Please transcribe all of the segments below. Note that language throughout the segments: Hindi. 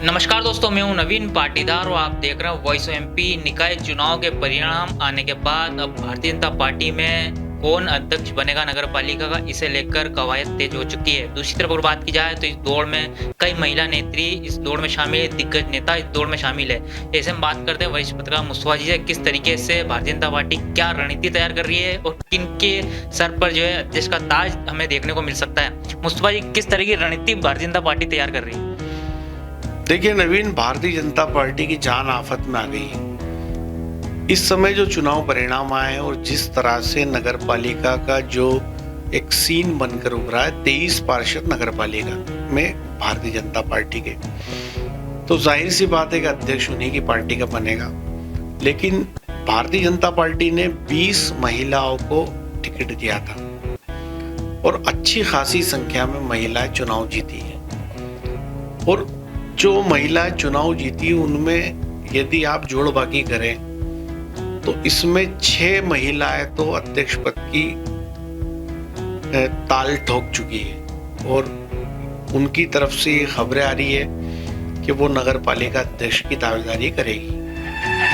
नमस्कार दोस्तों, मैं हूं नवीन पाटीदार और आप देख रहे हैं वॉइस ऑफ एमपी। निकाय चुनाव के परिणाम आने के बाद अब भारतीय जनता पार्टी में कौन अध्यक्ष बनेगा नगर पालिका का, इसे लेकर कवायद तेज हो चुकी है। दूसरी तरफ अगर बात की जाए तो इस दौड़ में कई महिला नेत्री इस दौड़ में शामिल है, दिग्गज नेता इस दौड़ में शामिल है। ऐसे में बात करते हैं वरिष्ठ पत्रकार मुस्तफा जी से, किस तरीके से भारतीय जनता पार्टी क्या रणनीति तैयार कर रही है और किन के सर पर जो है अध्यक्ष का ताज हमें देखने को मिल सकता है। मुस्तफा जी, किस तरह की रणनीति भारतीय जनता पार्टी तैयार कर रही है? देखिए नवीन, भारतीय जनता पार्टी की जान आफत में आ गई है। इस समय जो चुनाव परिणाम आए हैं और जिस तरह से नगर पालिका का जो एक सीन बनकर उभरा है, 23 पार्षद नगर पालिका में भारतीय जनता पार्टी के, तो जाहिर सी बात है कि अध्यक्ष उन्हीं की पार्टी का बनेगा। लेकिन भारतीय जनता पार्टी ने 20 महिलाओं को टिकट दिया था और अच्छी खासी संख्या में महिलाएं चुनाव जीती है। और जो महिलाएं चुनाव जीती उनमें यदि आप जोड़ बाकी करें तो इसमें 6 महिलाएं तो अध्यक्ष पद की ताल ठोक चुकी है और उनकी तरफ से ये खबरें आ रही है कि वो नगर पालिका अध्यक्ष की दावेदारी करेगी।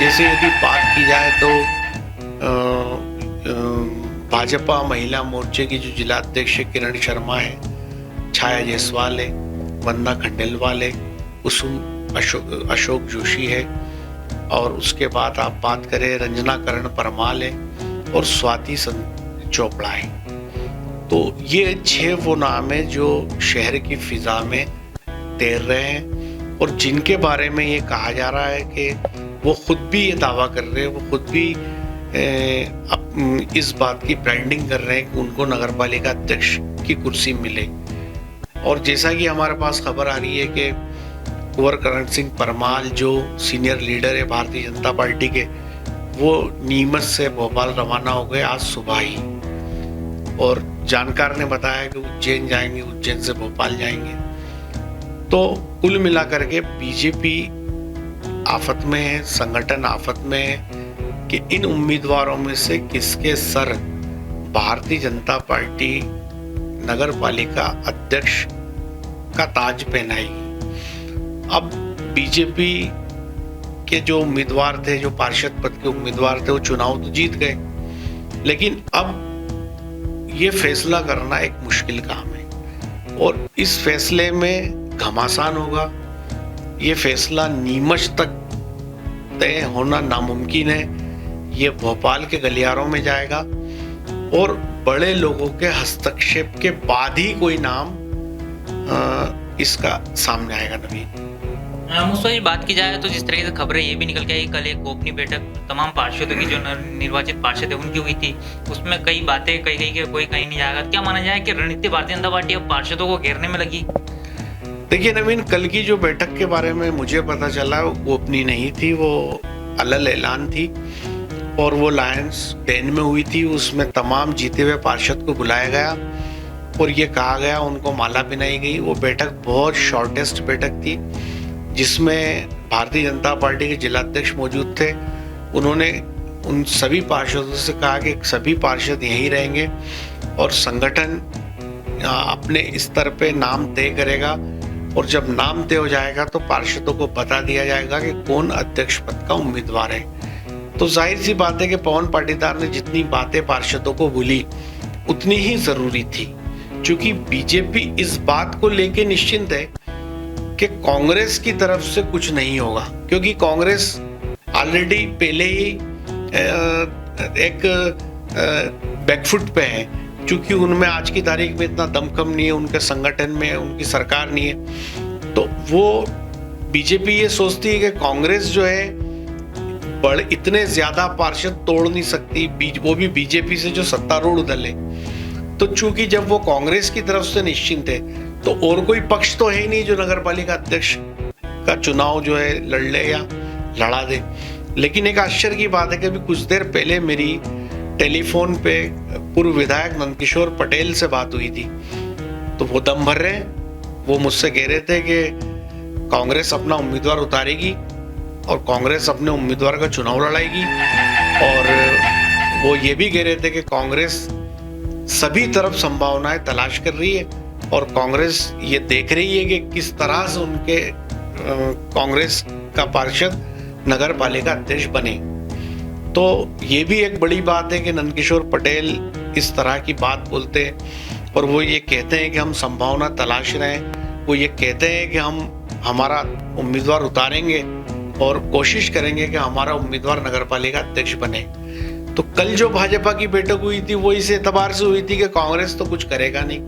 जैसे यदि बात की जाए तो भाजपा महिला मोर्चे की जो जिला अध्यक्ष किरण शर्मा है, छाया जायसवाल है, वंदना खंडेलवाल है, कुसुम अशोक जोशी है, और उसके बाद आप बात करें रंजना करण परमाल है और स्वाति चोपड़ा है। तो ये 6 वो नाम है जो शहर की फिजा में तैर रहे हैं और जिनके बारे में ये कहा जा रहा है कि वो खुद भी ये दावा कर रहे हैं, वो खुद भी इस बात की ब्रांडिंग कर रहे हैं कि उनको नगरपालिका अध्यक्ष की कुर्सी मिले। और जैसा कि हमारे पास खबर आ रही है कि कुंवर करण सिंह परमाल जो सीनियर लीडर है भारतीय जनता पार्टी के, वो नीमच से भोपाल रवाना हो गए आज सुबह ही, और जानकार ने बताया कि उज्जैन जाएंगे, उज्जैन से भोपाल जाएंगे। तो कुल मिलाकर के बीजेपी आफत में है, संगठन आफत में है कि इन उम्मीदवारों में से किसके सर भारतीय जनता पार्टी नगर पालिका अध्यक्ष का ताज पहनाएगी। अब बीजेपी के जो उम्मीदवार थे, जो पार्षद पद के उम्मीदवार थे, वो चुनाव तो जीत गए, लेकिन अब ये फैसला करना एक मुश्किल काम है और इस फैसले में घमासान होगा। ये फैसला नीमच तक तय होना नामुमकिन है। ये भोपाल के गलियारों में जाएगा और बड़े लोगों के हस्तक्षेप के बाद ही कोई नाम इसका सामने आएगा। नवीन, मुस्तफा जी, बात की जाए तो जिस तरीके से खबरें ये भी निकल के आई, कल एक गोपनीय बैठक तमाम पार्षदों की जो निर्वाचित पार्षद है उनकी हुई थी, उसमें कई बातें कही गई कि कोई कहीं नहीं जाएगा। क्या माना जाए कि रणनीति भारतीय जनता पार्टी अब पार्षदों को घेरने में लगी? देखिए नवीन, कल की जो बैठक के बारे में मुझे पता चला वो गोपनीय नहीं थी, वो अलल ऐलान थी और वो लायंस डेन में हुई थी। उसमें तमाम जीते हुए पार्षद को बुलाया गया और ये कहा गया, उनको माला पहनाई गई। वो बैठक बहुत शॉर्टेस्ट बैठक थी जिसमें भारतीय जनता पार्टी के जिलाध्यक्ष मौजूद थे। उन्होंने उन सभी पार्षदों से कहा कि सभी पार्षद यहीं रहेंगे और संगठन अपने स्तर पे नाम तय करेगा और जब नाम तय हो जाएगा तो पार्षदों को बता दिया जाएगा कि कौन अध्यक्ष पद का उम्मीदवार है। तो जाहिर सी बात है कि पवन पाटीदार ने जितनी बातें पार्षदों को बोली उतनी ही जरूरी थी, क्योंकि बीजेपी इस बात को लेके निश्चिंत है कि कांग्रेस की तरफ से कुछ नहीं होगा, क्योंकि कांग्रेस ऑलरेडी पहले ही एक बैकफुट पे है, क्योंकि उनमें आज की तारीख में इतना दमखम नहीं है, उनके संगठन में उनकी सरकार नहीं है। तो वो बीजेपी ये सोचती है कि कांग्रेस जो है बड़े इतने ज्यादा पार्षद तोड़ नहीं सकती, वो भी बीजेपी से जो सत्तारूढ़ दल है। तो चूंकि जब वो कांग्रेस की तरफ से निश्चिंत है तो और कोई पक्ष तो है ही नहीं जो नगरपालिका अध्यक्ष का चुनाव जो है लड़ ले या लड़ा दे। लेकिन एक आश्चर्य की बात है कि अभी कुछ देर पहले मेरी टेलीफोन पे पूर्व विधायक नंदकिशोर पटेल से बात हुई थी, तो वो दम भर रहे हैं। वो मुझसे कह रहे थे कि कांग्रेस अपना उम्मीदवार उतारेगी और कांग्रेस अपने उम्मीदवार का चुनाव लड़ाएगी, और वो ये भी कह रहे थे कि कांग्रेस सभी तरफ संभावनाएं तलाश कर रही है और कांग्रेस ये देख रही है कि किस तरह से उनके कांग्रेस का पार्षद नगर पालिका अध्यक्ष बने। तो ये भी एक बड़ी बात है कि नंदकिशोर पटेल इस तरह की बात बोलते हैं और वो ये कहते हैं कि हम संभावना तलाश रहे हैं, वो ये कहते हैं कि हम हमारा उम्मीदवार उतारेंगे और कोशिश करेंगे कि हमारा उम्मीदवार नगर पालिका अध्यक्ष बने। तो कल जो भाजपा की बैठक हुई थी वो इस एतबार से हुई थी कि कांग्रेस तो कुछ करेगा नहीं,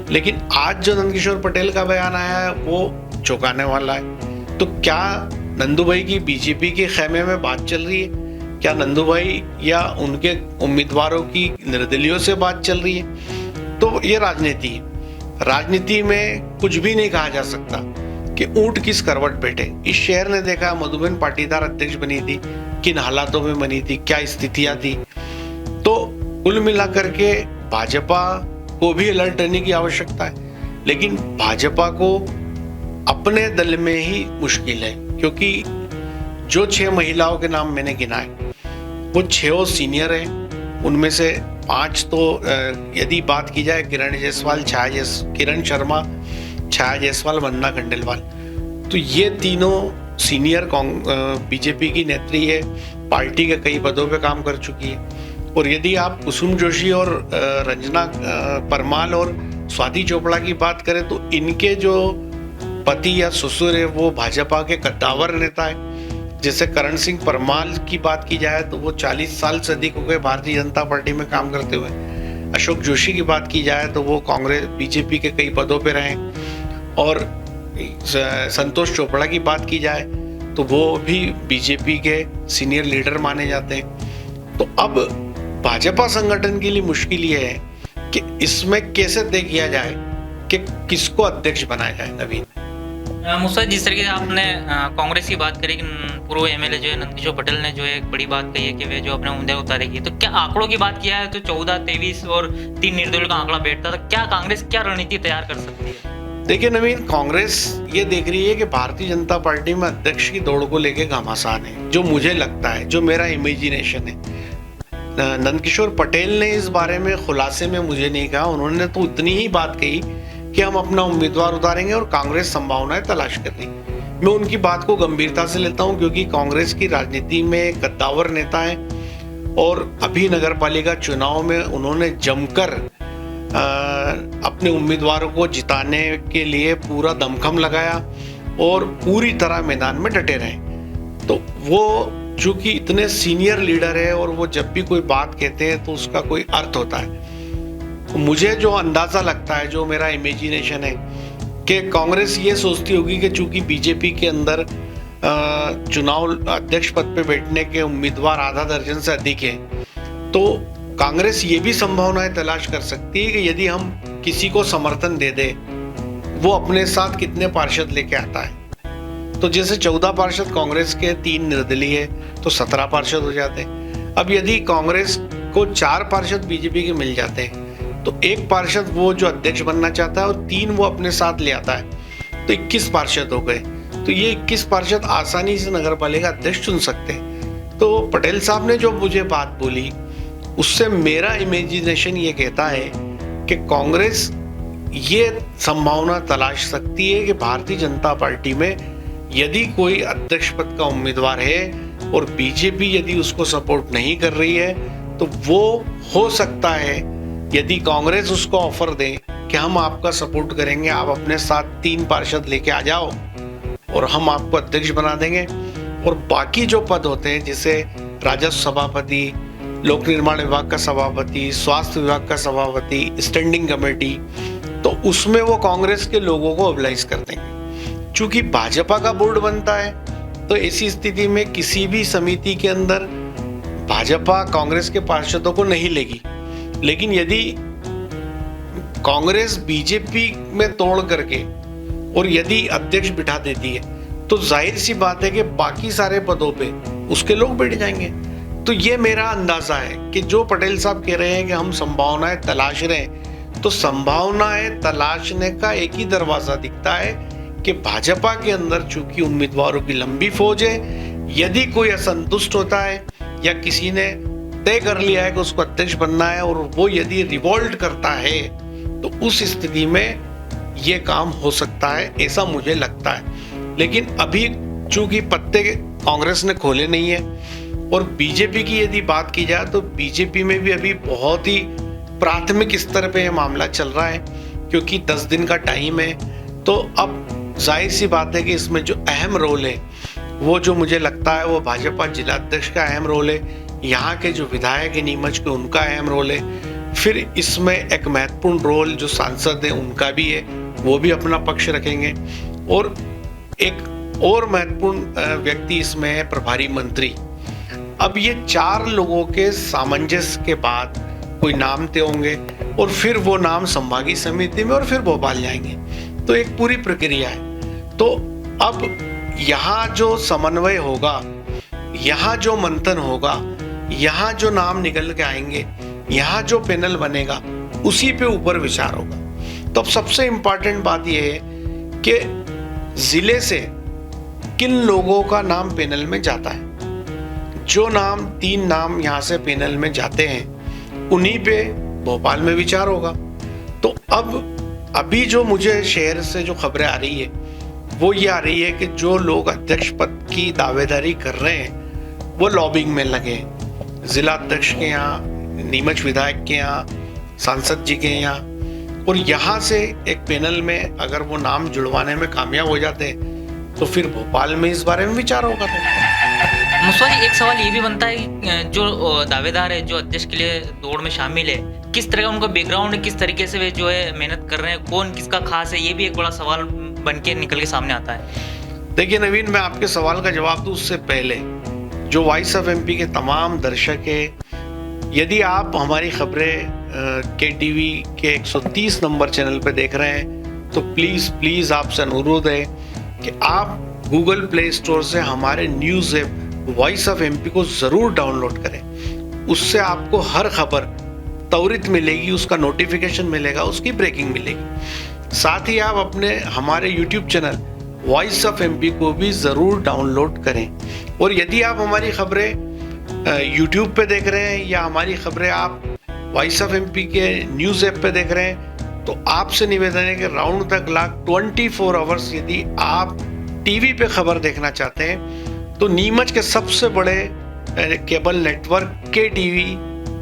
लेकिन आज जो नंदकिशोर पटेल का बयान आया है वो चौंकाने वाला है। तो क्या नंदू भाई की बीजेपी के खेमे में बात चल रही है? क्या नंदू भाई या उनके उम्मीदवारों की निर्दलियों से बात चल रही है? तो ये राजनीति है। राजनीति में कुछ भी नहीं कहा जा सकता कि ऊंट किस करवट बैठे। इस शहर ने देखा मधुबन पाटीदार अध्यक्ष बनी थी, किन हालातों में बनी थी, क्या स्थितियां थी। तो कुल मिलाकर के भाजपा को भी अलर्ट रहने की आवश्यकता है, लेकिन भाजपा को अपने दल में ही मुश्किल है, क्योंकि जो 6 महिलाओं के नाम मैंने गिनाए वो 6 सीनियर हैं। उनमें से 5 तो यदि बात की जाए किरण जायसवाल, किरण शर्मा, छाया जायसवाल, वंदना खंडेलवाल, तो ये तीनों सीनियर बीजेपी की नेत्री है, पार्टी के कई पदों पे काम कर चुकी है। और यदि आप कुसुम जोशी और रंजना परमाल और स्वाति चोपड़ा की बात करें तो इनके जो पति या ससुर है वो भाजपा के कद्दावर नेता है। जैसे करण सिंह परमाल की बात की जाए तो वो 40 साल से अधिक हो गए भारतीय जनता पार्टी में काम करते हुए। अशोक जोशी की बात की जाए तो वो कांग्रेस बीजेपी के कई पदों पे रहे। और संतोष चोपड़ा की बात की जाए तो वो भी बीजेपी के सीनियर लीडर माने जाते हैं। तो अब भाजपा संगठन के लिए मुश्किल ये है कि इसमें कैसे तय किया जाए कि किसको अध्यक्ष बनाया जाए। नवीन मुसा, जिस तरीके से आपने कांग्रेस की बात करी कि पूर्व एमएलए जो है नंदकिशोर पटेल ने जो है एक बड़ी बात कही है कि वे जो अपने उम्मीदवार उतारेगी, तो क्या आंकड़ों की बात किया है तो 14, 23 और 3 निर्दलीय का आंकड़ा बैठता था। क्या कांग्रेस क्या रणनीति तैयार कर सकती है? देखिए नवीन, कांग्रेस ये देख रही है कि भारतीय जनता पार्टी में अध्यक्ष की दौड़ को लेके घमासान है। जो मुझे लगता है, जो मेरा इमेजिनेशन है, नंदकिशोर पटेल ने इस बारे में खुलासे में मुझे नहीं कहा। उन्होंने तो उतनी ही बात कही कि हम अपना उम्मीदवार उतारेंगे और कांग्रेस संभावनाएं तलाश कर रही। मैं उनकी बात को गंभीरता से लेता हूं, क्योंकि कांग्रेस की राजनीति में कद्दावर नेता है और अभी नगर पालिका चुनाव में उन्होंने जमकर अपने उम्मीदवारों को जिताने के लिए पूरा दमखम लगाया और पूरी तरह मैदान में डटे रहे। तो वो चूंकि इतने सीनियर लीडर है और वो जब भी कोई बात कहते हैं तो उसका कोई अर्थ होता है। तो मुझे जो अंदाजा लगता है, जो मेरा इमेजिनेशन है, कि कांग्रेस ये सोचती होगी कि चूंकि बीजेपी के अंदर चुनाव अध्यक्ष पद पे बैठने के उम्मीदवार आधा दर्जन से अधिक है, तो कांग्रेस ये भी संभावनाएं तलाश कर सकती है कि यदि हम किसी को समर्थन दे दे वो अपने साथ कितने पार्षद लेके आता है। तो जैसे 14 पार्षद कांग्रेस के, 3 निर्दलीय है तो 17 पार्षद हो जाते हैं। अब यदि कांग्रेस को 4 पार्षद बीजेपी के मिल जाते हैं तो 1 पार्षद वो जो अध्यक्ष बनना चाहता है और 3 वो अपने साथ ले आता है, तो 21 पार्षद हो गए। तो ये 21 पार्षद आसानी से नगर पालिका अध्यक्ष चुन सकते हैं। तो पटेल साहब ने जो मुझे बात बोली उससे मेरा इमेजिनेशन ये कहता है कि कांग्रेस ये संभावना तलाश सकती है कि भारतीय जनता पार्टी में यदि कोई अध्यक्ष पद का उम्मीदवार है और बीजेपी यदि उसको सपोर्ट नहीं कर रही है तो वो हो सकता है यदि कांग्रेस उसको ऑफर दे कि हम आपका सपोर्ट करेंगे, आप अपने साथ 3 पार्षद लेके आ जाओ और हम आपको अध्यक्ष बना देंगे, और बाकी जो पद होते हैं जैसे राजस्व सभापति, लोक निर्माण विभाग का सभापति, स्वास्थ्य विभाग का सभापति, स्टैंडिंग कमेटी, तो उसमें वो कांग्रेस के लोगों को मोबिलाइज कर देंगे। चूंकि भाजपा का बोर्ड बनता है तो ऐसी स्थिति में किसी भी समिति के अंदर भाजपा कांग्रेस के पार्षदों को नहीं लेगी। लेकिन यदि कांग्रेस बीजेपी में तोड़ करके और यदि अध्यक्ष बिठा देती है तो जाहिर सी बात है कि बाकी सारे पदों पे उसके लोग बैठ जाएंगे। तो ये मेरा अंदाजा है कि जो पटेल साहब कह रहे हैं कि हम संभावनाएं तलाश रहे हैं, तो संभावनाएं तलाशने का एक ही दरवाजा दिखता है कि भाजपा के अंदर चूंकि उम्मीदवारों की लंबी फौज है, यदि कोई असंतुष्ट होता है या किसी ने तय कर लिया है कि उसको अध्यक्ष बनना है और वो यदि रिवोल्ट करता है तो उस स्थिति में ये काम हो सकता है, ऐसा मुझे लगता है। लेकिन अभी चूंकि पत्ते कांग्रेस ने खोले नहीं है, और बीजेपी की यदि बात की जाए तो बीजेपी में भी अभी बहुत ही प्राथमिक स्तर पे यह मामला चल रहा है, क्योंकि 10 दिन का टाइम है। तो अब जाहिर सी बात है कि इसमें जो अहम रोल है वो जो मुझे लगता है वो भाजपा जिलाध्यक्ष का अहम रोल है, यहाँ के जो विधायक है नीमच के उनका अहम रोल है, फिर इसमें एक महत्वपूर्ण रोल जो सांसद है उनका भी है, वो भी अपना पक्ष रखेंगे, और एक और महत्वपूर्ण व्यक्ति इसमें है प्रभारी मंत्री। अब ये 4 लोगों के सामंजस्य के बाद कोई नाम तय होंगे और फिर वो नाम संभागीय समिति में और फिर भोपाल जाएंगे, तो एक पूरी प्रक्रिया है। तो अब यहाँ जो समन्वय होगा, यहाँ जो मंथन होगा, यहाँ जो नाम निकल के आएंगे, यहाँ जो पैनल बनेगा, उसी पे ऊपर विचार होगा। तो अब सबसे इम्पोर्टेंट बात यह है कि जिले से किन लोगों का नाम पैनल में जाता है। जो नाम 3 नाम यहाँ से पैनल में जाते हैं उन्हीं पे भोपाल में विचार होगा। तो अब अभी जो मुझे शहर से जो खबरें आ रही है वो ये आ रही है कि जो लोग अध्यक्ष पद की दावेदारी कर रहे हैं वो लॉबिंग में लगे, जिला अध्यक्ष के यहाँ, नीमच विधायक के यहाँ, सांसद जी के यहाँ, और यहाँ से एक पैनल में अगर वो नाम जुड़वाने में कामयाब हो जाते हैं तो फिर भोपाल में इस बारे में विचार होगा। तो मुस्तफा जी, एक सवाल ये भी बनता है कि जो दावेदार है, जो अध्यक्ष के लिए दौड़ में शामिल है, किस तरह का उनका बैकग्राउंड है, किस तरीके से वे जो है मेहनत कर रहे हैं, कौन किसका खास है, ये भी एक बड़ा सवाल बन के निकल के सामने आता है। देखिए नवीन, मैं आपके सवाल का जवाब दूं उससे पहले जो वॉइस ऑफ एमपी के तमाम दर्शक है, यदि आप हमारी खबरें KTV के 130 नंबर चैनल पर देख रहे हैं तो प्लीज़ आपसे अनुरोध है कि आप गूगल प्ले स्टोर से हमारे news app voice of MP को ज़रूर डाउनलोड करें। उससे आपको हर खबर त्वरित मिलेगी, उसका नोटिफिकेशन मिलेगा, उसकी ब्रेकिंग मिलेगी। साथ ही आप अपने हमारे YouTube channel voice of MP को भी ज़रूर डाउनलोड करें। और यदि आप हमारी खबरें यूट्यूब पे देख रहे हैं या हमारी खबरें आप वॉइस ऑफ एमपी के न्यूज़ ऐप पे देख रहे हैं तो आपसे निवेदन है कि राउंड द क्लॉक 24 आवर्स यदि आप टीवी पे खबर देखना चाहते हैं तो नीमच के सबसे बड़े केबल नेटवर्क KTV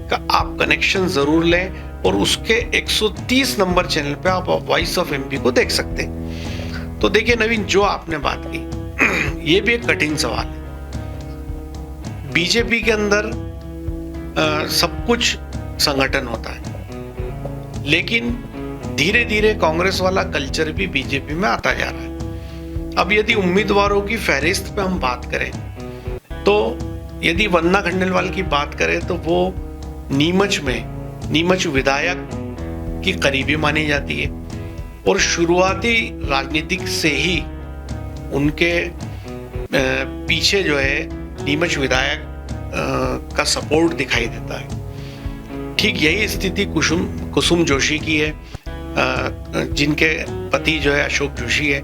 का आप कनेक्शन ज़रूर लें और उसके 130 नंबर चैनल पे आप वॉइस ऑफ एमपी को देख सकते हैं। तो देखिए नवीन, जो आपने बात की ये भी एक कठिन सवाल है। बीजेपी के अंदर सब कुछ संगठन होता है, लेकिन धीरे धीरे कांग्रेस वाला कल्चर भी बीजेपी में आता जा रहा है। अब यदि उम्मीदवारों की फहरिस्त पे हम बात करें तो यदि वंदना खंडेलवाल की बात करें तो वो नीमच विधायक की करीबी मानी जाती है और शुरुआती राजनीतिक से ही उनके पीछे जो है नीमच विधायक का सपोर्ट दिखाई देता है। ठीक यही स्थिति कुसुम जोशी की है, जिनके पति जो है अशोक जोशी है,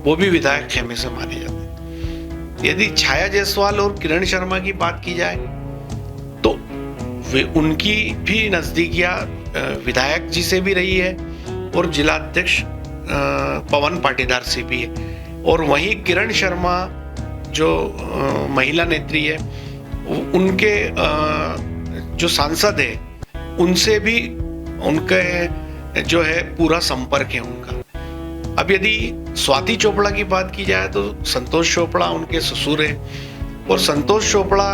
वो भी विधायक खेमे से माने जाते हैं। यदि छाया जायसवाल और किरण शर्मा की बात की जाए तो वे उनकी भी नजदीकियां विधायक जी से भी रही है और जिलाध्यक्ष पवन पाटीदार से भी है। और वहीं किरण शर्मा जो महिला नेत्री है, उनके जो सांसद है उनसे भी उनके जो है पूरा संपर्क है उनका। अब यदि स्वाति चोपड़ा की बात की जाए तो संतोष चोपड़ा उनके ससुर है और संतोष चोपड़ा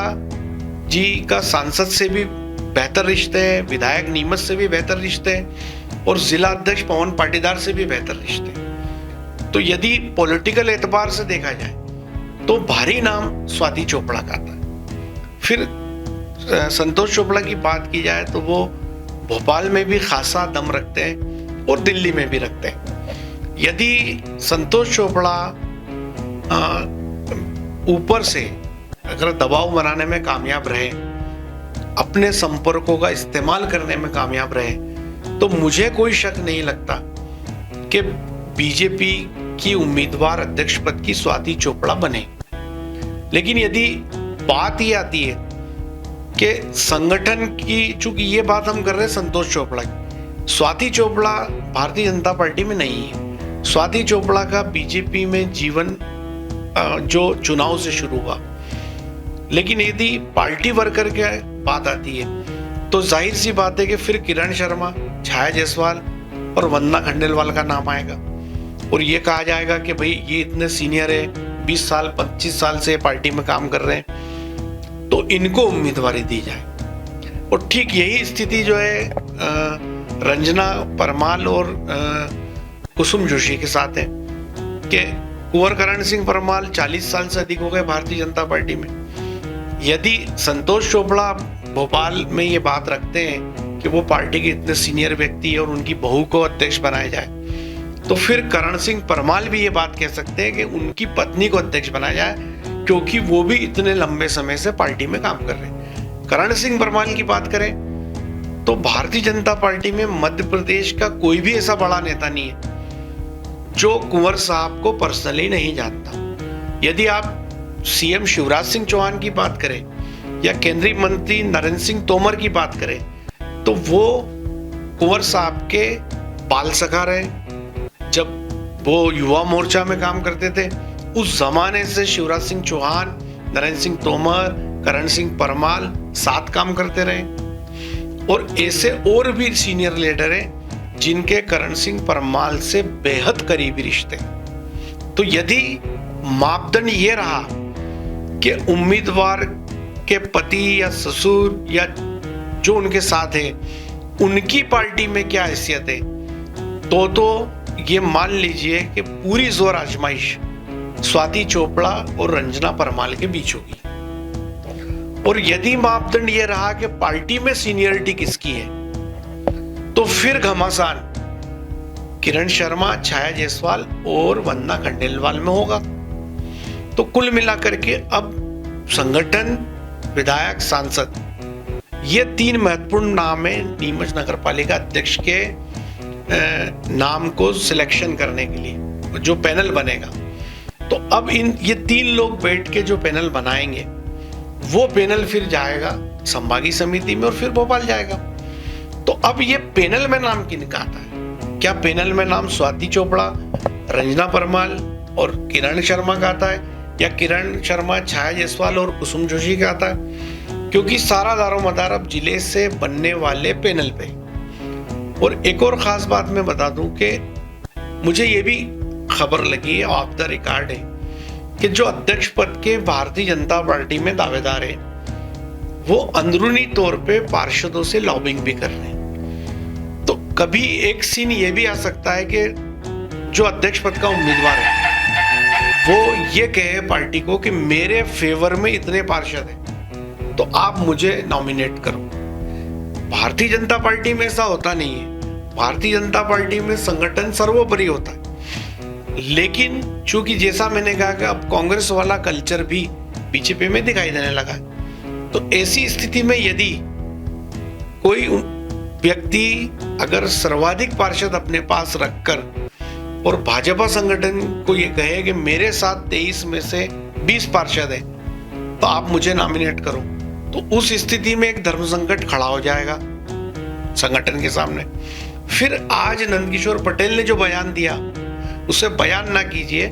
जी का सांसद से भी बेहतर रिश्ते हैं, विधायक नीमच से भी बेहतर रिश्ते हैं और जिला अध्यक्ष पवन पाटीदार से भी बेहतर रिश्ते हैं। तो यदि पॉलिटिकल एतबार से देखा जाए तो भारी नाम स्वाति चोपड़ा का आता है। फिर संतोष चोपड़ा की बात की जाए तो वो भोपाल में भी खासा दम रखते हैं और दिल्ली में भी रखते हैं। यदि संतोष चोपड़ा ऊपर से अगर दबाव बनाने में कामयाब रहे, अपने संपर्कों का इस्तेमाल करने में कामयाब रहे, तो मुझे कोई शक नहीं लगता कि बीजेपी की उम्मीदवार अध्यक्ष पद की स्वाति चोपड़ा बने। लेकिन यदि बात ये आती है कि संगठन की, चूंकि ये बात हम कर रहे हैं संतोष चोपड़ा की, स्वाति चोपड़ा भारतीय जनता पार्टी में नहीं है। स्वाति चोपड़ा का बीजेपी में जीवन जो चुनाव से शुरू हुआ। लेकिन यदि पार्टी वर्कर की बात आती है तो जाहिर सी बात है कि फिर किरण शर्मा, छाया जायसवाल और वंदना खंडेलवाल का नाम आएगा और ये कहा जाएगा कि भाई ये इतने सीनियर है, 20 साल 25 साल से पार्टी में काम कर रहे हैं, तो इनको उम्मीदवारी दी जाए। और ठीक यही स्थिति जो है रंजना परमाल और कुसुम जोशी के साथ है कि कुंवर करण सिंह परमाल 40 साल से अधिक हो गए भारतीय जनता पार्टी में। यदि संतोष चोपड़ा भोपाल में ये बात रखते हैं कि वो पार्टी के इतने सीनियर व्यक्ति है और उनकी बहू को अध्यक्ष बनाया जाए, तो फिर करण सिंह परमाल भी ये बात कह सकते हैं कि उनकी पत्नी को अध्यक्ष बनाया जाए, क्योंकि वो भी इतने लंबे समय से पार्टी में काम कर रहे हैं। करण सिंह परमाल की बात करें तो भारतीय जनता पार्टी में मध्य प्रदेश का कोई भी ऐसा बड़ा नेता नहीं है जो कुंवर साहब को पर्सनली नहीं जानता। यदि आप सीएम शिवराज सिंह चौहान की बात करें या केंद्रीय मंत्री नरेंद्र सिंह तोमर की बात करें तो वो कुंवर साहब के बाल सखा रहे। जब वो युवा मोर्चा में काम करते थे उस जमाने से शिवराज सिंह चौहान, नरेंद्र सिंह तोमर, करण सिंह परमाल साथ काम करते रहे और ऐसे और भी सीनियर लीडर हैं जिनके करण सिंह परमाल से बेहद करीबी रिश्ते। तो यदि मापदंड ये रहा कि उम्मीदवार के पति या ससुर या जो उनके साथ है उनकी पार्टी में क्या हैसियत है, तो ये मान लीजिए कि पूरी जोर आजमाइश स्वाति चोपड़ा और रंजना परमाल के बीच होगी। और यदि मापदंड ये रहा कि पार्टी में सीनियरिटी किसकी है तो फिर घमासान किरण शर्मा, छाया जायसवाल और वंदना खंडेलवाल में होगा। तो कुल मिलाकर के अब संगठन, विधायक, सांसद, ये 3 महत्वपूर्ण नाम है नीमच नगर पालिका अध्यक्ष के नाम को सिलेक्शन करने के लिए जो पैनल बनेगा। तो अब ये 3 लोग बैठ के जो पैनल बनाएंगे वो पैनल फिर जाएगा संभागीय समिति में और फिर भोपाल जाएगा। तो अब ये पैनल में नाम किनका आता है? क्या पैनल में नाम स्वाति चोपड़ा, रंजना परमाल और किरण शर्मा का आता है या किरण शर्मा, छाया जायसवाल और कुसुम जोशी का आता है? क्योंकि सारा दारोमदार अब जिले से बनने वाले पैनल पे। और एक और खास बात मैं बता दूं कि मुझे ये भी खबर लगी है, ऑफ द रिकॉर्ड है, कि जो अध्यक्ष पद के भारतीय जनता पार्टी में दावेदार है वो अंदरूनी तौर पे पार्षदों से लॉबिंग भी कर रहे हैं। तो कभी एक सीन ये भी आ सकता है कि जो अध्यक्ष पद का उम्मीदवार है वो ये कहे पार्टी को कि मेरे फेवर में इतने पार्षद हैं तो आप मुझे नॉमिनेट करो। भारतीय जनता पार्टी में ऐसा होता नहीं है। भारतीय जनता पार्टी में संगठन सर्वोपरि होता है। लेकिन चूंकि जैसा मैंने कहा कि अब कांग्रेस वाला कल्चर भी बीजेपी में दिखाई देने लगा है, तो ऐसी स्थिति में यदि कोई व्यक्ति अगर सर्वाधिक पार्षद अपने पास रखकर और भाजपा संगठन को ये कहे कि मेरे साथ 23 में से 20 पार्षद है तो आप मुझे नॉमिनेट करो, तो उस स्थिति में एक धर्म संकट खड़ा हो जाएगा संगठन के सामने। फिर आज नंदकिशोर पटेल ने जो बयान दिया उसे बयान ना कीजिए,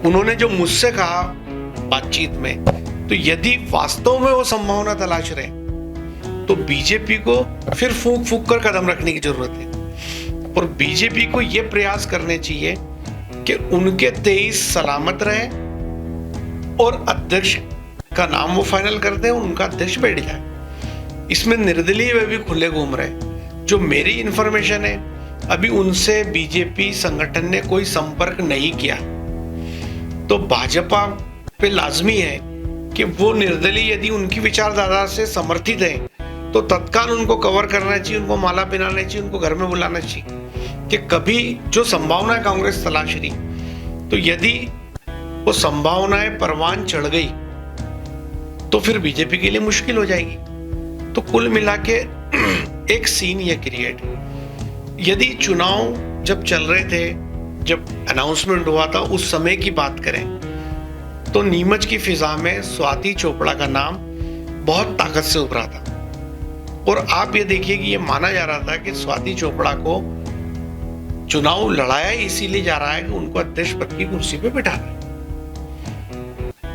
उन्होंने जो मुझसे कहा बातचीत में, तो यदि वास्तव में वो संभावना तलाश रहे तो बीजेपी को फिर फूंक फूंक कर कदम रखने की जरूरत है। और बीजेपी को ये प्रयास करने चाहिए कि उनके 23 सलामत रहे और अध्यक्ष का नाम वो फाइनल कर दे, उनका अध्यक्ष बैठ जाए। इसमें निर्दलीय वे भी खुले घूम रहे। जो मेरी इंफॉर्मेशन है अभी उनसे बीजेपी संगठन ने कोई संपर्क नहीं किया। तो भाजपा पे लाजमी है कि वो निर्दलीय यदि उनकी विचारधारा से समर्थित है तो तत्काल उनको कवर करना चाहिए, उनको माला पहनाना चाहिए, उनको घर में बुलाना चाहिए कि कभी जो संभावना कांग्रेस तलाश रही तो यदि वो संभावनाएं परवान चढ़ गई तो फिर बीजेपी के लिए मुश्किल हो जाएगी। तो कुल मिला के एक सीन ये क्रिएट, यदि चुनाव जब चल रहे थे, जब अनाउंसमेंट हुआ था उस समय की बात करें तो नीमच की फिजा में स्वाति चोपड़ा का नाम बहुत ताकत से उभरा था। और आप ये देखिए कि ये माना जा रहा था कि स्वाति चोपड़ा को चुनाव लड़ाया इसीलिए जा रहा है कि उनको अध्यक्ष पद की कुर्सी पे बिठा रहा है।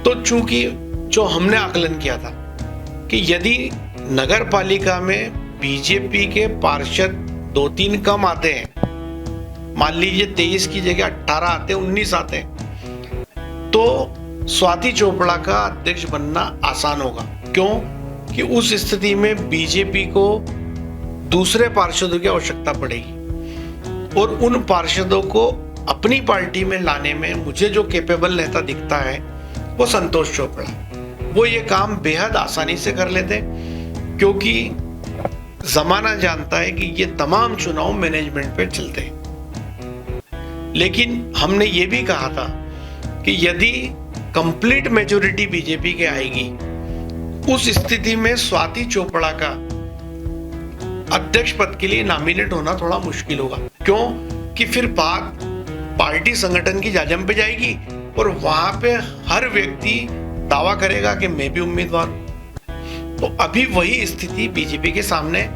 तो चूंकि जो हमने आकलन किया था कि यदि नगर पालिका में बीजेपी के पार्षद 2-3 कम आते हैं, मान लीजिए 23 की जगह 18 आते हैं, 19 आते हैं, तो स्वाति चोपड़ा का अध्यक्ष बनना आसान होगा। क्यों? कि उस स्थिति में बीजेपी को दूसरे पार्षदों की आवश्यकता पड़ेगी और उन पार्षदों को अपनी पार्टी में लाने में मुझे जो कैपेबल नेता दिखता है वो संतोष चोपड़ा। वो ये काम बेहद आसानी से कर लेते क्योंकि जमाना जानता है कि ये तमाम चुनाव मैनेजमेंट पे चलते हैं। लेकिन हमने ये भी कहा था कि यदि कंप्लीट मेजॉरिटी बीजेपी के आएगी, उस स्थिति में स्वाति चोपड़ा का अध्यक्ष पद के लिए नॉमिनेट होना थोड़ा मुश्किल होगा। क्यों? कि फिर बात पार्टी संगठन की जाजम पे जाएगी और वहां पे हर व्यक्ति दावा करेगा कि मैं भी उम्मीदवार हूं। तो अभी वही स्थिति बीजेपी के सामने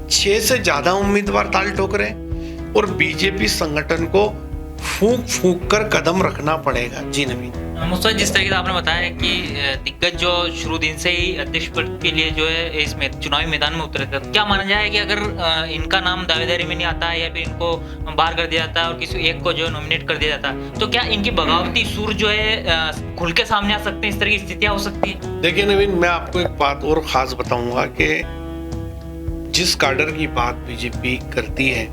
6 से ज्यादा उम्मीदवार ताल ठोक रहे हैं और बीजेपी संगठन को फूंक फूंक कर कदम रखना पड़ेगा। जी नवीन, मुस्तफा, जिस तरीके से आपने बताया कि दिग्गज जो शुरू दिन से ही अध्यक्ष पद के लिए जो है इसमें चुनावी मैदान में उतरे थे, क्या माना जाए कि अगर इनका नाम दावेदारी में नहीं आता है या फिर इनको बाहर कर दिया जाता है और किसी एक को जो नॉमिनेट कर दिया जाता है, तो क्या इनकी बगावती सुर जो है खुल के सामने आ सकते हैं? इस तरह की स्थितियां हो सकती है? देखिए नवीन, मैं आपको एक बात और खास बताऊंगा कि जिस कैडर की बात बीजेपी करती है,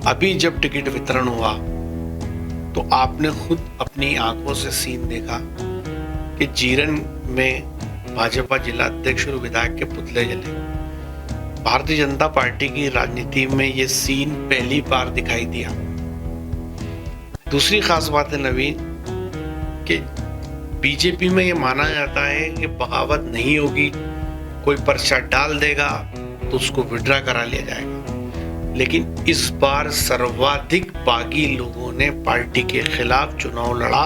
अभी जब टिकट वितरण हुआ तो आपने खुद अपनी आंखों से सीन देखा कि जीरन में भाजपा जिला अध्यक्ष और विधायक के पुतले जले। भारतीय जनता पार्टी की राजनीति में यह सीन पहली बार दिखाई दिया। दूसरी खास बात है नवीन कि बीजेपी में यह माना जाता है कि बगावत नहीं होगी, कोई पर्चा डाल देगा तो उसको विड्रा करा लिया जाएगा। लेकिन इस बार सर्वाधिक बागी लोगों ने पार्टी के खिलाफ चुनाव लड़ा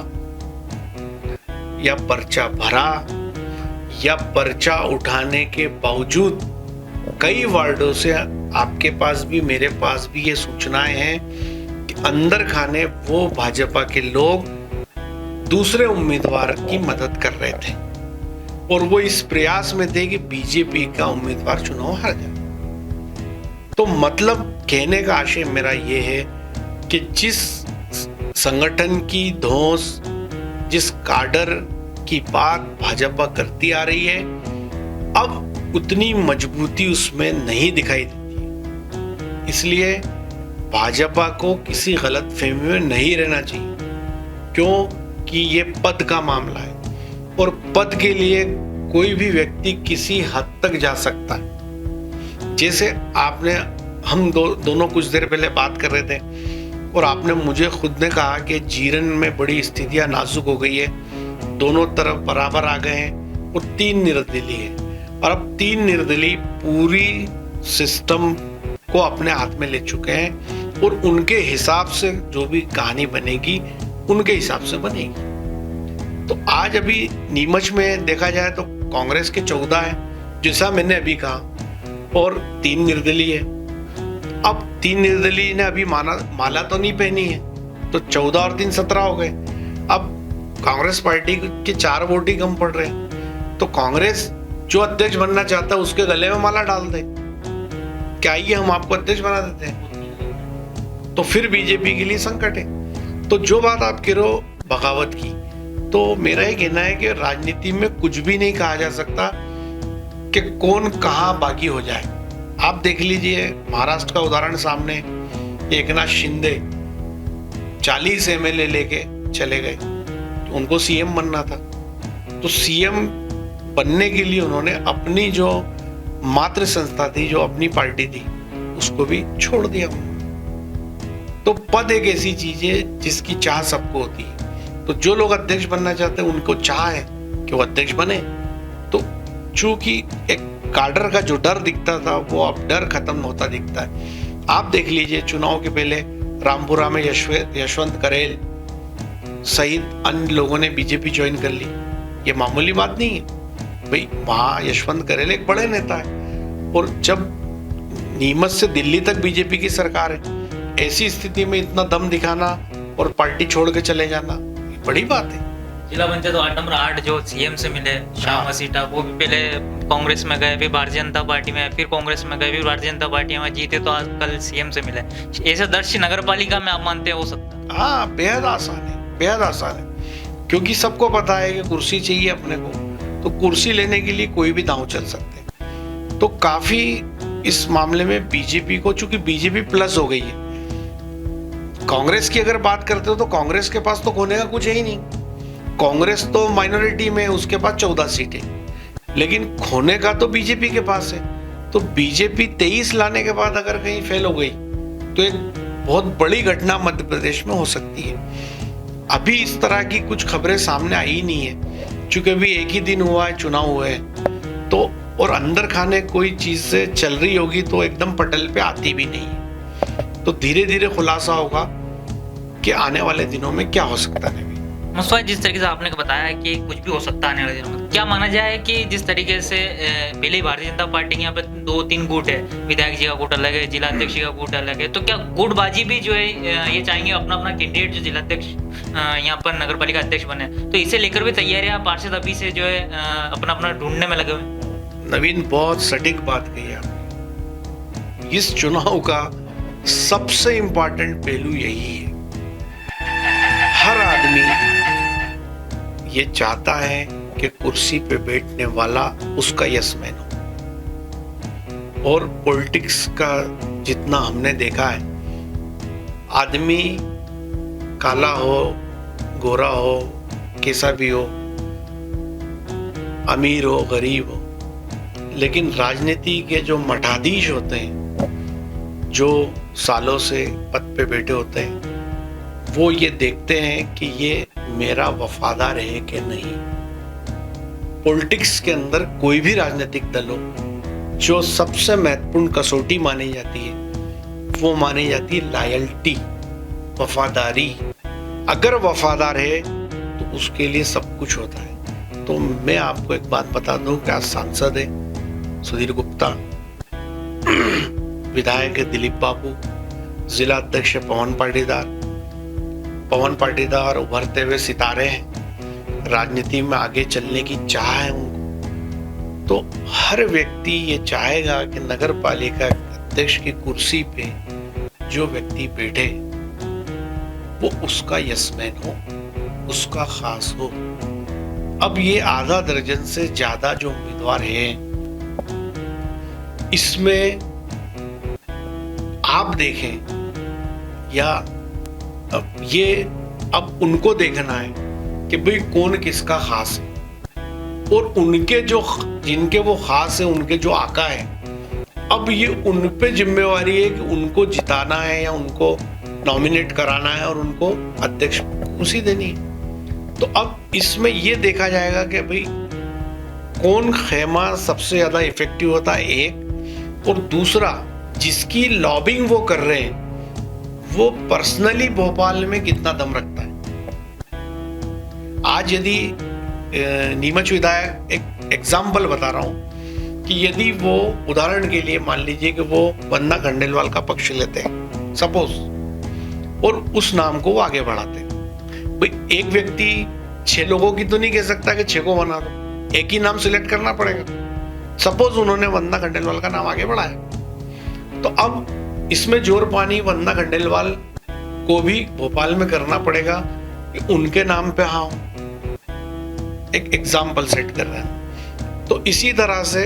या पर्चा भरा या पर्चा उठाने के बावजूद कई वार्डों से आपके पास भी मेरे पास भी ये सूचनाएं हैं कि अंदर खाने वो भाजपा के लोग दूसरे उम्मीदवार की मदद कर रहे थे और वो इस प्रयास में थे कि बीजेपी का उम्मीदवार चुनाव हार जाए। तो मतलब कहने का आशय मेरा ये है कि जिस संगठन की धौंस, जिस काडर की बात भाजपा करती आ रही है, अब उतनी मजबूती उसमें नहीं दिखाई देती। इसलिए भाजपा को किसी गलत फहमी में नहीं रहना चाहिए। क्यों? कि ये पद का मामला है और पद के लिए कोई भी व्यक्ति किसी हद तक जा सकता है। जैसे हम दोनों कुछ देर पहले बात कर रहे थे और आपने मुझे खुद ने कहा कि जीरन में बड़ी स्थितियां नाजुक हो गई है, दोनों तरफ बराबर आ गए हैं और 3 निर्दलीय है और अब 3 निर्दलीय पूरी सिस्टम को अपने हाथ में ले चुके हैं और उनके हिसाब से जो भी कहानी बनेगी उनके हिसाब से बनेगी। तो आज अभी नीमच में देखा जाए तो कांग्रेस के 14 है, जैसा मैंने अभी कहा, और 3 निर्दलीय है। अब 3 निर्दलीय ने अभी माला तो नहीं पहनी है, तो 14 और 3 17 हो गए। अब कांग्रेस पार्टी के 4 वोट ही कम पड़ रहे हैं, तो कांग्रेस जो अध्यक्ष बनना चाहता है उसके गले में माला डाल दे, क्या ये हम आपको अध्यक्ष बना देते हैं? तो फिर बीजेपी के लिए संकट है। तो जो बात आप कह रहे हो बगावत की, तो मेरा ये कहना है कि राजनीति में कुछ भी नहीं कहा जा सकता कि कौन कहां बागी हो जाए। आप देख लीजिए महाराष्ट्र का उदाहरण सामने, एकनाथ शिंदे 40 एमएलए लेके चले गए, तो उनको सीएम बनना था, तो सीएम बनने के लिए उन्होंने अपनी जो मातृ संस्था थी, जो अपनी पार्टी थी, उसको भी छोड़ दिया। तो पद एक ऐसी चीज है जिसकी चाह सबको होती है, तो जो लोग अध्यक्ष बनना चाहते हैं उनको चाह है कि वो अध्यक्ष बने। तो चूंकि एक काडर का जो डर दिखता था वो अब डर खत्म होता दिखता है। आप देख लीजिए चुनाव के पहले रामपुरा में यशवंत करेल सहित अन्य लोगों ने बीजेपी ज्वाइन कर ली। ये मामूली बात नहीं है भाई, वहां यशवंत करेल एक बड़े नेता है और जब नीमच से दिल्ली तक बीजेपी की सरकार है, ऐसी स्थिति में इतना दम दिखाना और पार्टी छोड़ के चले जाना बड़ी बात है। जिला पंचायत वार्ड नंबर 8 जो सीएम से मिले श्याम मसीटा, वो भी पहले कांग्रेस में गए, फिर भारतीय जनता पार्टी में, फिर कांग्रेस में गए, फिर भारतीय जनता पार्टी में जीते, तो आज कल सीएम से मिले। ऐसा दृश्य नगर पालिका में आप मानते हो सकता है? हाँ, बेहद आसान है, बेहद आसान है, क्योंकि सबको पता है कि कुर्सी चाहिए अपने को, तो कुर्सी लेने के लिए कोई भी दांव चल सकते हैं। तो काफी इस मामले में बीजेपी को, चूंकि बीजेपी प्लस हो गई है, कांग्रेस की अगर बात करते हो तो कांग्रेस के पास तो खोने का कुछ है ही नहीं। कांग्रेस तो माइनॉरिटी में, उसके पास 14 सीटें, लेकिन खोने का तो बीजेपी के पास है। तो बीजेपी 23 लाने के बाद अगर कहीं फेल हो गई तो एक बहुत बड़ी घटना मध्य प्रदेश में हो सकती है। अभी इस तरह की कुछ खबरें सामने आई ही नहीं है, चूंकि अभी एक ही दिन हुआ है, चुनाव हुए हैं, तो और अंदर खाने कोई चीज से चल रही होगी तो एकदम पटल पे आती भी नहीं है। तो धीरे धीरे खुलासा होगा कि आने वाले दिनों में क्या हो सकता है। मुस्तफा, जिस तरीके से आपने बताया कि कुछ भी हो सकता है आने वाले दिनों में, क्या माना जाए कि जिस तरीके से पहले ही भारतीय जनता पार्टी के यहाँ पे 2-3 गुट है, विधायक जी का गुट अलग है, जिला अध्यक्ष जी का गुट अलग है, तो क्या गुटबाजी भी जो है ये चाहेंगे अपना अपना कैंडिडेट जो जिला अध्यक्ष यहाँ पर नगर पालिका अध्यक्ष बने, तो इसे लेकर भी तैयारियां पार्षद अभी से जो है अपना अपना ढूंढने में लगे हुए? नवीन, बहुत सटीक बात कही आपने। इस चुनाव का सबसे इंपॉर्टेंट पहलू यही है, हर आदमी ये चाहता है कि कुर्सी पे बैठने वाला उसका यसमैन हो। और पॉलिटिक्स का जितना हमने देखा है, आदमी काला हो, गोरा हो, कैसा भी हो, अमीर हो, गरीब हो, लेकिन राजनीति के जो मठाधीश होते हैं, जो सालों से पद पे बैठे होते हैं, वो ये देखते हैं कि ये मेरा वफादार है कि नहीं। पॉलिटिक्स के अंदर कोई भी राजनीतिक दल हो, जो सबसे महत्वपूर्ण कसौटी मानी जाती है वो मानी जाती है लॉयल्टी, वफादारी। अगर वफादार है तो उसके लिए सब कुछ होता है। तो मैं आपको एक बात बता दूं कि आज सांसद है सुधीर गुप्ता, विधायक है दिलीप बाबू, जिला अध्यक्ष पवन पाटीदार उभरते हुए सितारे हैं, राजनीति में आगे चलने की चाह है उनको। तो हर व्यक्ति ये चाहेगा कि नगर पालिका अध्यक्ष की कुर्सी पे जो व्यक्ति बैठे वो उसका यसमैन हो, उसका खास हो। अब ये आधा दर्जन से ज्यादा जो उम्मीदवार हैं, इसमें आप देखें या अब उनको देखना है कि भाई कौन किसका खास है, और उनके जो जिनके वो खास है, उनके जो आका है, अब ये उन पे जिम्मेवारी है कि उनको जिताना है या उनको नॉमिनेट कराना है और उनको अध्यक्ष कुर्सी देनी है। तो अब इसमें ये देखा जाएगा कि भाई कौन खेमा सबसे ज्यादा इफेक्टिव होता है, एक, और दूसरा जिसकी लॉबिंग वो कर रहे हैं वो पर्सनली भोपाल में कितना दम रखता है। आज यदि नीमच विधायक, एक एग्जाम्पल बता रहा हूं, कि यदि वो उदाहरण के लिए मान लीजिए कि वो वंदना खंडेलवाल का पक्ष लेते हैं सपोज, और उस नाम को वो आगे बढ़ाते हैं, भाई एक व्यक्ति 6 लोगों की तो नहीं कह सकता कि 6 को बना दो, एक ही नाम सिलेक्ट करना पड़ेगा। सपोज उन्होंने वंदना खंडेलवाल का नाम आगे बढ़ाया, तो अब इसमें जोर पानी वंदना खंडेलवाल को भी भोपाल में करना पड़ेगा कि उनके नाम पे हाँ एक एग्जाम्पल सेट कर रहे हैं। तो इसी तरह से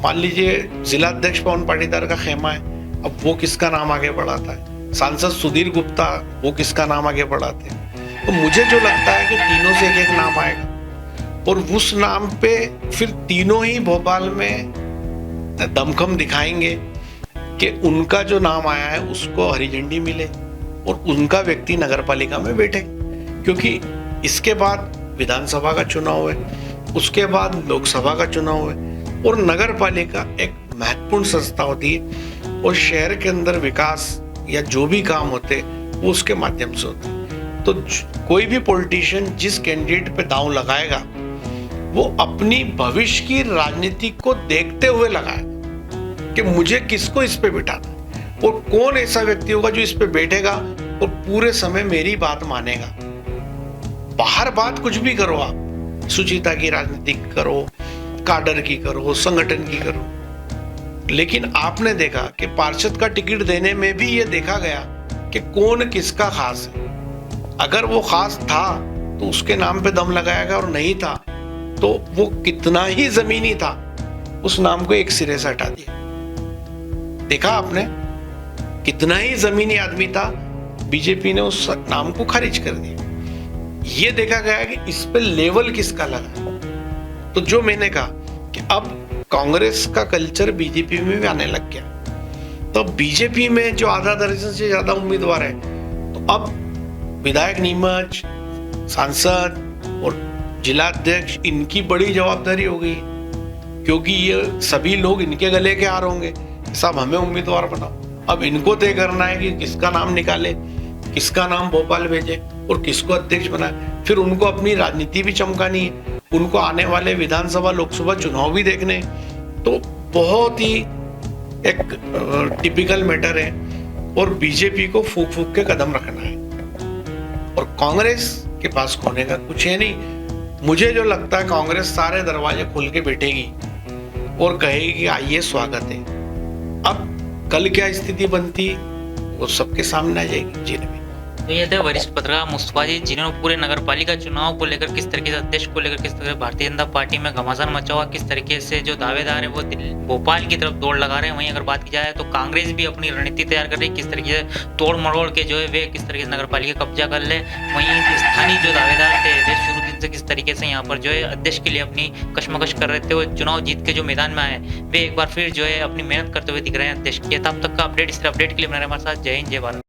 मान लीजिए जिला अध्यक्ष पवन पाटीदार का खेमा है, अब वो किसका नाम आगे बढ़ाता है, सांसद सुधीर गुप्ता वो किसका नाम आगे बढ़ाते हैं। तो मुझे जो लगता है कि तीनों से एक नाम आएगा और उस नाम पे फिर तीनों ही भोपाल में दमखम दिखाएंगे कि उनका जो नाम आया है उसको हरी झंडी मिले और उनका व्यक्ति नगर पालिका में बैठे। क्योंकि इसके बाद विधानसभा का चुनाव है, उसके बाद लोकसभा का चुनाव है, और नगर पालिका एक महत्वपूर्ण संस्था होती है और शहर के अंदर विकास या जो भी काम होते वो उसके माध्यम से होते हैं। तो कोई भी पॉलिटिशियन जिस कैंडिडेट पे दांव लगाएगा वो अपनी भविष्य की राजनीति को देखते हुए लगाएगा कि मुझे किसको इस पे बिठाना है और कौन ऐसा व्यक्ति होगा जो इस पे बैठेगा और पूरे समय मेरी बात मानेगा। बाहर बात कुछ भी करो आप, सुचिता की राजनीति करो, काडर की करो, संगठन की करो, लेकिन आपने देखा कि पार्षद का टिकट देने में भी ये देखा गया कि कौन किसका खास है। अगर वो खास था तो उसके नाम पे दम लगाएगा, और नहीं था तो वो कितना ही जमीनी था उस नाम को एक सिरे से हटा दिया। देखा आपने, कितना ही जमीनी आदमी था, बीजेपी ने उस नाम को खारिज कर दिया। ये देखा गया कि इस पे लेवल किसका लगा। तो जो मैंने कहा कि अब कांग्रेस का कल्चर बीजेपी में भी आने लग गया, तो बीजेपी में जो आधा दर्जन से ज्यादा उम्मीदवार है, तो अब विधायक नीमच, सांसद और जिला अध्यक्ष, इनकी बड़ी जवाबदारी हो गई, क्योंकि ये सभी लोग इनके गले के हार होंगे, साहब हमें उम्मीदवार बनाओ। अब इनको तय करना है कि किसका नाम निकाले, किसका नाम भोपाल भेजे और किसको अध्यक्ष बनाए। फिर उनको अपनी राजनीति भी चमकानी है, उनको आने वाले विधानसभा लोकसभा चुनाव भी देखने। तो बहुत ही एक टिपिकल मैटर है, और बीजेपी को फूक फूक के कदम रखना है, और कांग्रेस के पास खोने का कुछ है नहीं। मुझे जो लगता है कांग्रेस सारे दरवाजे खोल के बैठेगी और कहेगी कि आइए स्वागत है। अब कल क्या स्थिति बनती वो सबके सामने आ जाएगी। जी नवीन। तो ये थे वरिष्ठ पत्रकार मुस्तफा जी, जिन्होंने पूरे नगर पालिका चुनाव को लेकर, किस तरीके से अध्यक्ष को लेकर, किस तरह भारतीय जनता पार्टी में घमासान मचा हुआ, किस तरीके से जो दावेदार है वो भोपाल की तरफ दौड़ लगा रहे हैं। वहीं अगर बात की जाए तो कांग्रेस भी अपनी रणनीति तैयार कर रही है, किस तरीके से तोड़ मरोड़ के जो है वे किस तरीके से नगर पालिका कब्जा कर ले। वहीं स्थानीय जो दावेदार थे वे शुरू दिन से किस तरीके से यहाँ पर जो है अध्यक्ष के लिए अपनी कशमकश कर रहे थे, वो चुनाव जीत के जो मैदान में आए वे एक बार फिर जो है अपनी मेहनत करते हुए दिख रहे हैं अध्यक्ष के। तब तक का अपडेट, इस अपडेट के लिए बने रहे हमारे साथ। जय हिंद, जय भारत।